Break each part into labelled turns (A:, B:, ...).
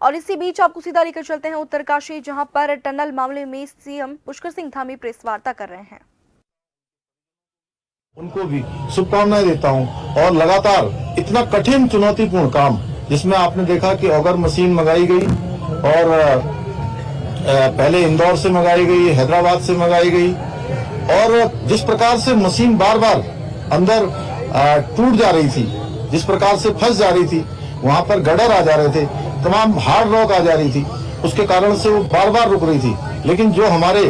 A: और इसी बीच आपको सीधा लेकर चलते हैं उत्तरकाशी, जहां पर टनल मामले में सीएम पुष्कर सिंह धामी प्रेस वार्ता कर रहे हैं।
B: उनको भी शुभकामनाएं देता हूं और लगातार इतना कठिन चुनौतीपूर्ण काम जिसमें आपने देखा कि ऑगर मशीन मंगाई गई और पहले इंदौर से मंगाई गई, हैदराबाद से मंगाई गई और जिस प्रकार से मशीन बार बार अंदर टूट जा रही थी, जिस प्रकार से फंस जा रही थी, वहां पर गडर आ जा रहे थे, तमाम हार्ड रॉक आ जा रही थी, उसके कारण से वो बार बार रुक रही थी। लेकिन जो हमारे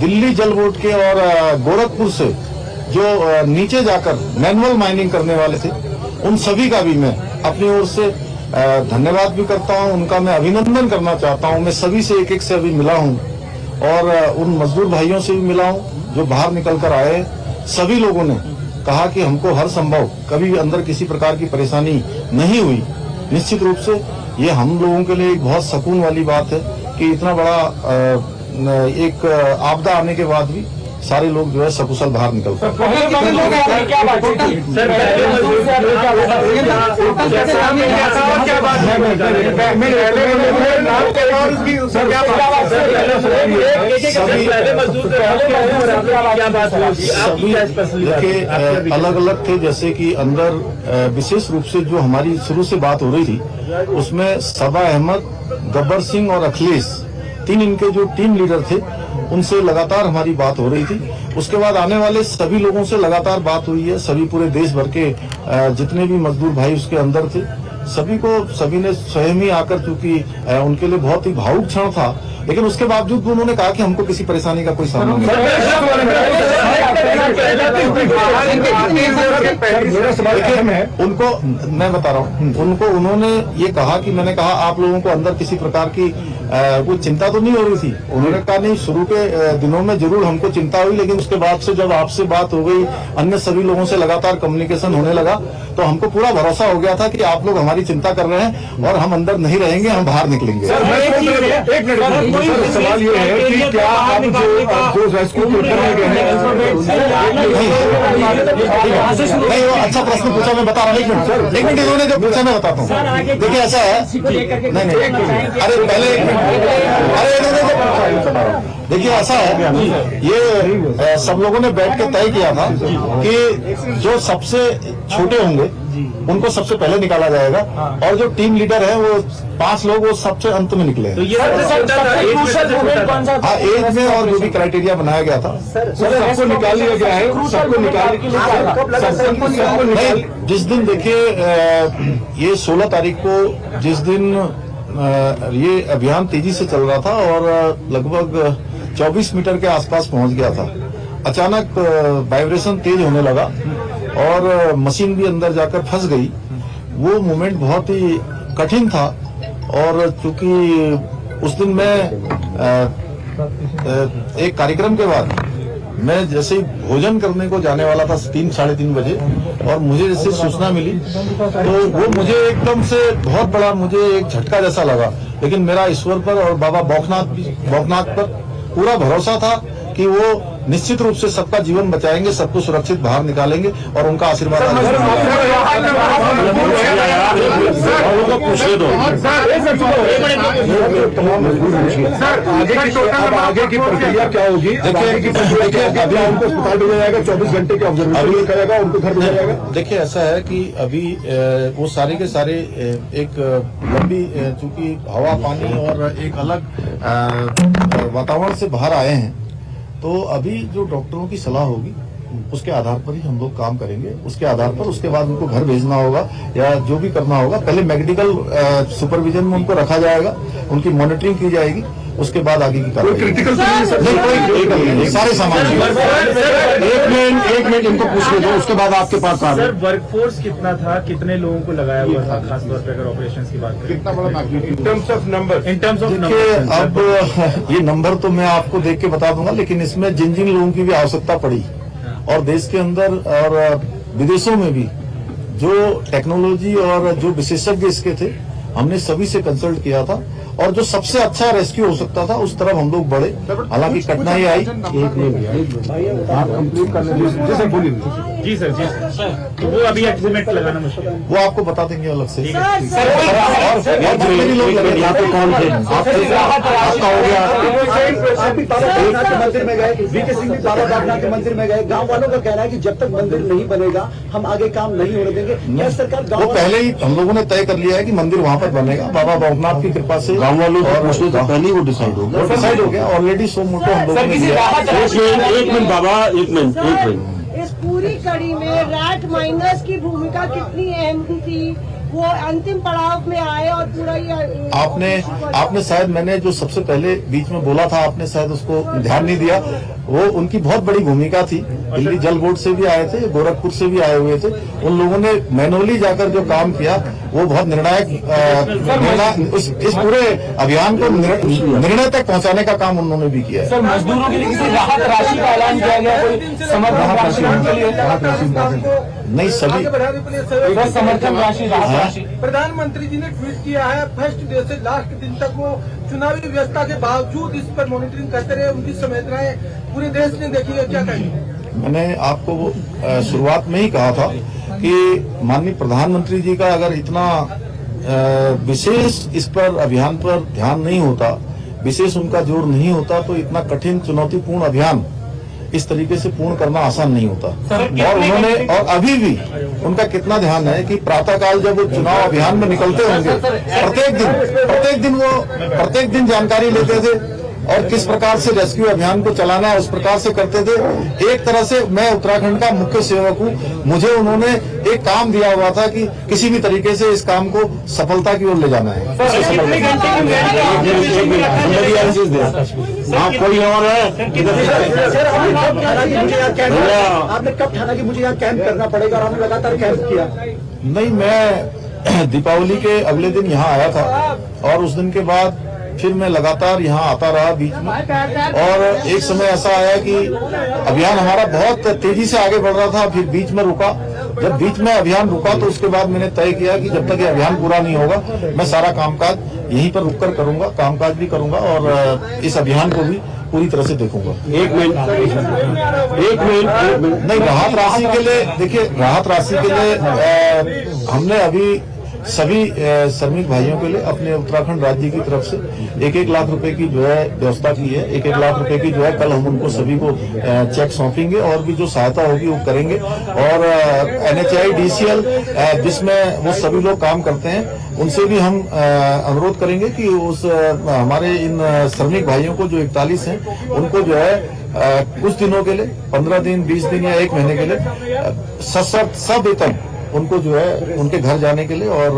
B: दिल्ली जल बोर्ड के और गोरखपुर से जो नीचे जाकर मैनुअल माइनिंग करने वाले थे, उन सभी का भी मैं अपनी ओर से धन्यवाद भी करता हूं, उनका मैं अभिनंदन करना चाहता हूं। मैं सभी से एक से अभी मिला हूं और उन मजदूर भाइयों से भी मिला हूं जो बाहर निकल कर आए। सभी लोगों ने कहा कि हमको हर संभव कभी अंदर किसी प्रकार की परेशानी नहीं हुई। निश्चित रूप से ये हम लोगों के लिए एक बहुत सुकून वाली बात है कि इतना बड़ा एक आपदा आने के बाद भी सारे लोग जो है सकुशल बाहर निकलते हैं। देखिए अलग अलग थे, जैसे कि अंदर विशेष रूप से जो हमारी शुरू से बात हो रही थी उसमें सबा अहमद, गब्बर सिंह और अखिलेश, तीन इनके जो टीम लीडर थे उनसे लगातार हमारी बात हो रही थी। उसके बाद आने वाले सभी लोगों से लगातार बात हुई है। सभी पूरे देश भर के जितने भी मजदूर भाई उसके अंदर थे, सभी ने स्वयं ही आकर, चूंकि उनके लिए बहुत ही भावुक क्षण था, लेकिन उसके बावजूद भी उन्होंने कहा कि हमको किसी परेशानी का कोई सामना नहीं। उनको मैं बता रहा हूँ, उन्होंने ये कहा कि मैंने कहा आप लोगों को अंदर किसी प्रकार की कोई चिंता तो नहीं हो रही थी। उन्होंने कहा नहीं, शुरू के दिनों में जरूर हमको चिंता हुई, लेकिन उसके बाद से जब आपसे बात हो गई, अन्य सभी लोगों से लगातार कम्युनिकेशन होने लगा, तो हमको पूरा भरोसा हो गया था कि आप लोग हमारी चिंता कर रहे हैं और हम अंदर नहीं रहेंगे, हम बाहर निकलेंगे।
C: सवाल ये है कि क्या आप जो रेस्क्यू
B: नहीं, वो अच्छा प्रश्न पूछा, मैं बता रहा हूँ। एक मिनट इन्होंने जो पूछा मैं बताता हूँ। देखिए ऐसा है, नहीं अरे पहले देखिए ऐसा है, ये सब लोगों ने बैठ के तय किया था कि जो सबसे छोटे होंगे उनको सबसे पहले निकाला जाएगा और जो टीम लीडर है वो 5 लोग वो सबसे अंत में निकले हैं। हाँ, एज में और जो भी क्राइटेरिया बनाया गया था
C: सबको निकाल लिया गया है। सबको निकाल
B: जिस दिन देखिए ये 16 तारीख को जिस दिन ये अभियान तेजी से चल रहा था और लगभग 24 मीटर के आसपास पहुंच गया था, अचानक वाइब्रेशन तेज होने लगा और मशीन भी अंदर जाकर फंस गई। वो मोमेंट बहुत ही कठिन था और चूंकि उस दिन मैं एक कार्यक्रम के बाद मैं जैसे ही भोजन करने को जाने वाला था 3 साढ़े 3 बजे और मुझे जैसे सूचना मिली तो वो मुझे एकदम से बहुत बड़ा मुझे एक झटका जैसा लगा। लेकिन मेरा ईश्वर पर और बाबा बौखनाथ पर पूरा भरोसा था कि वो निश्चित रूप से सबका जीवन बचाएंगे, सबको सुरक्षित बाहर निकालेंगे और उनका आशीर्वाद
C: आगे की प्रक्रिया क्या होगी? देखिए उनको अस्पताल भेजा जाएगा, 24 घंटे के ऑब्जर्वेशन करेगा, उनको घर भेजा जाएगा।
B: देखिए ऐसा है कि अभी वो सारे के सारे एक लंबी चूंकि हवा पानी और एक अलग वातावरण से बाहर आए हैं, तो अभी जो डॉक्टरों की सलाह होगी उसके आधार पर ही हम लोग काम करेंगे। उसके आधार पर उसके बाद उनको घर भेजना होगा या जो भी करना होगा, पहले मेडिकल सुपरविजन में उनको रखा जाएगा, उनकी मॉनिटरिंग की जाएगी, उसके बाद आगे की कार्रवाई।
C: क्रिटिकल
B: सारे सामान एक मिनट इनको पूछ ले दो, उसके बाद आपके पास आ
D: सर वर्कफोर्स कितना था, कितने लोगों को लगाया हुआ था, खासतौर पर अगर ऑपरेशंस की बात करें?
C: कितना बड़ा इन टर्म्स ऑफ नंबर?
B: देखिए अब ये नंबर तो मैं आपको देख के बता दूंगा, लेकिन इसमें जिन जिन लोगों की भी आवश्यकता पड़ी और देश के अंदर और विदेशों में भी जो टेक्नोलॉजी और जो विशेषज्ञ इसके थे, हमने सभी से कंसल्ट किया था और जो सबसे अच्छा रेस्क्यू हो सकता था उस तरफ हम लोग बढ़े। हालांकि कठिनाई आई,
C: आप कंप्लीट करने बोलिए।
D: जी सर तो वो अभी एस्टिमेट लगाना मुश्किल है।
B: वो आपको बता देंगे अलग से।
C: मंदिर में गए, वीके सिंह भी बाबा के मंदिर में गए। गांव वालों का कहना है कि जब तक मंदिर नहीं बनेगा हम आगे काम नहीं होने देंगे। क्या सरकार
B: वो पहले ही हम लोगों ने तय कर लिया है कि मंदिर वहाँ पर बनेगा, बाबा बाबूनाथ की कृपा से। गाँव वालों से पहले ही वो डिसाइड हो गया ऑलरेडी। सो मोटो हम लोगों ने
E: एक मिनट बाबा, एक मिनट।
F: इस पूरी कड़ी में रैट माइनर्स की भूमिका कितनी अहम थी? वो अंतिम पड़ाव में आए और पूरा ये
B: आपने शायद मैंने जो सबसे पहले बीच में बोला था, आपने शायद उसको ध्यान नहीं दिया। वो उनकी बहुत बड़ी भूमिका थी। दिल्ली जल बोर्ड से भी आए थे, गोरखपुर से भी आए हुए थे। उन लोगों ने मैनुअली जाकर जो काम किया वो बहुत निर्णायक इस पूरे अभियान को निर्णय तक पहुंचाने का काम उन्होंने भी किया है।
G: सर, मजदूरों के लिए किसी राहत राशि का ऐलान किया गया? कोई समर्थन राशि उनके लिए?
B: नहीं, सभी
G: समर्थन राशि, राहत राशि।
H: प्रधानमंत्री जी ने ट्वीट किया है, फर्स्ट डे से लास्ट दिन तक वो चुनावी व्यवस्था के बावजूद इस पर मॉनिटरिंग करते रहे। उनकी संवेदनाएं पूरे देश ने देखी है, क्या कहेंगे?
B: मैंने आपको वो शुरुआत में ही कहा था कि माननीय प्रधानमंत्री जी का अगर इतना विशेष इस पर अभियान पर ध्यान नहीं होता, विशेष उनका जोर नहीं होता, तो इतना कठिन चुनौतीपूर्ण अभियान इस तरीके से पूर्ण करना आसान नहीं होता। और उन्होंने, और अभी भी उनका कितना ध्यान है कि प्रातःकाल जब वो चुनाव अभियान में निकलते होंगे, प्रत्येक दिन जानकारी लेते थे और किस प्रकार से रेस्क्यू अभियान को चलाना है उस प्रकार से करते थे। एक तरह से मैं उत्तराखंड का मुख्य सेवक हूँ, मुझे उन्होंने एक काम दिया हुआ था कि किसी भी तरीके से इस काम को सफलता की ओर ले जाना है।
E: कोई और है?
C: आपने कब ठाना कि मुझे यहाँ कैंप करना पड़ेगा और आपने लगातार कैंप किया?
B: नहीं, मैं दीपावली के अगले दिन यहाँ आया था और उस दिन के बाद फिर मैं लगातार यहाँ आता रहा बीच में। और एक समय ऐसा आया कि अभियान हमारा बहुत तेजी से आगे बढ़ रहा था, फिर बीच में रुका। जब बीच में अभियान रुका तो उसके बाद मैंने तय किया कि जब तक ये अभियान पूरा नहीं होगा मैं सारा कामकाज यहीं पर रुककर करूंगा, कामकाज भी करूंगा और इस अभियान को भी पूरी तरह से देखूंगा।
E: एक मिनट।
B: नहीं, राहत राशि के लिए देखिए, राहत राशि के लिए हमने अभी सभी श्रमिक भाइयों के लिए अपने उत्तराखंड राज्य की तरफ से 1-1 लाख रुपए की जो है व्यवस्था की है। 1-1 लाख रुपए की जो है कल हम उनको सभी को चेक सौंपेंगे और भी जो सहायता होगी वो करेंगे। और NHI DCL जिसमें वो सभी लोग काम करते हैं उनसे भी हम अनुरोध करेंगे कि उस हमारे इन श्रमिक भाइयों को जो 41 हैं उनको जो है कुछ दिनों के लिए 15 दिन, 20 दिन या 1 महीने के लिए सवेतन उनको जो है उनके घर जाने के लिए और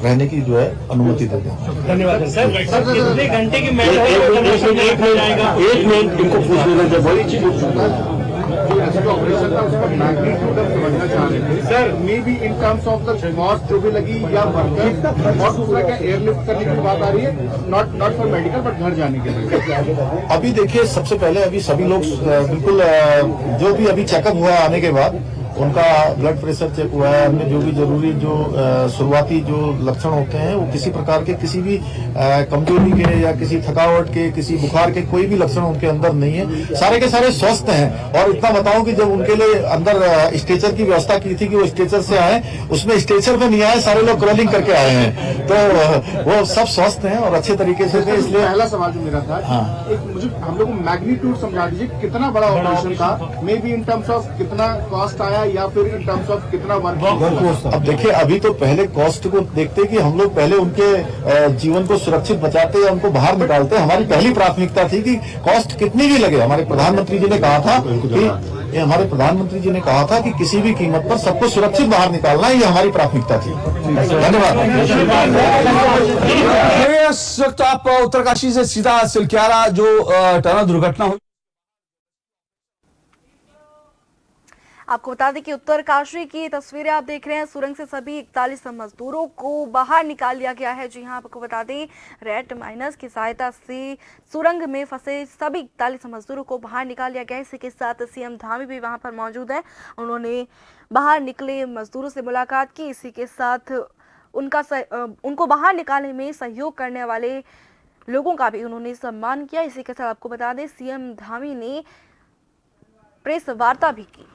B: रहने की जो है अनुमति देते हैं।
G: धन्यवाद सर। कितने घंटे की मैच है?
E: एक मिनट इनको पूछ लेना चाहिए, बड़ी चीज
H: sir, may be in terms of the cost जो भी लगी या वर्कर, और दूसरा क्या एयरलिफ्ट करने की बात आ रही है, नॉट फॉर मेडिकल बट घर जाने के लिए?
B: अभी देखिए, सबसे पहले अभी सभी लोग बिल्कुल जो भी अभी चेकअप हुआ आने के बाद उनका ब्लड प्रेशर चेक हुआ है। हमने जो भी जरूरी जो शुरुआती जो लक्षण होते हैं वो किसी प्रकार के किसी भी कमजोरी के या किसी थकावट के, किसी बुखार के कोई भी लक्षण उनके अंदर नहीं है। सारे के सारे स्वस्थ हैं। और इतना बताऊं कि जब उनके लिए अंदर स्ट्रेचर की व्यवस्था की थी कि वो स्ट्रेचर से आए, उसमें स्ट्रेचर पे नहीं आए, सारे लोग क्रॉलिंग करके आए हैं। तो वो सब स्वस्थ हैं और अच्छे तरीके से थे। इसलिए
H: पहला सवाल जो मेरा था,
B: हाँ,
H: एक मुझे हम लोग मैग्नीट्यूड समझा दीजिए, कितना बड़ा ऑपरेशन था, may be in terms of कितना कॉस्ट आया या फिर इन टर्म्स ऑफ कितना वर्क?
B: अब देखिए, अभी तो पहले कॉस्ट को देखते कि हम लोग पहले उनके जीवन को सुरक्षित बचाते या उनको बाहर निकालते। हमारी पहली प्राथमिकता थी कि कॉस्ट कितनी भी लगे। हमारे प्रधानमंत्री जी ने कहा था कि किसी भी कीमत पर सबको सुरक्षित बाहर निकालना, ये हमारी प्राथमिकता थी। धन्यवाद।
I: इस वक्त आप उत्तरकाशी से सीधा सिलक्यारा जो टनल दुर्घटना हुई,
A: आपको बता दें कि उत्तरकाशी की तस्वीरें आप देख रहे हैं। सुरंग से सभी 41 मजदूरों को बाहर निकाल लिया गया है। जी हां, आपको बता दें, रेड माइनर्स की सहायता से सुरंग में फंसे सभी 41 मजदूरों को बाहर निकाल लिया गया है। इसी के साथ सीएम धामी भी वहां पर मौजूद है। उन्होंने बाहर निकले मजदूरों से मुलाकात की। इसी के साथ उनको बाहर निकालने में सहयोग करने वाले लोगों का भी उन्होंने सम्मान किया। इसी के साथ आपको बता दें, सीएम धामी ने प्रेस वार्ता भी की।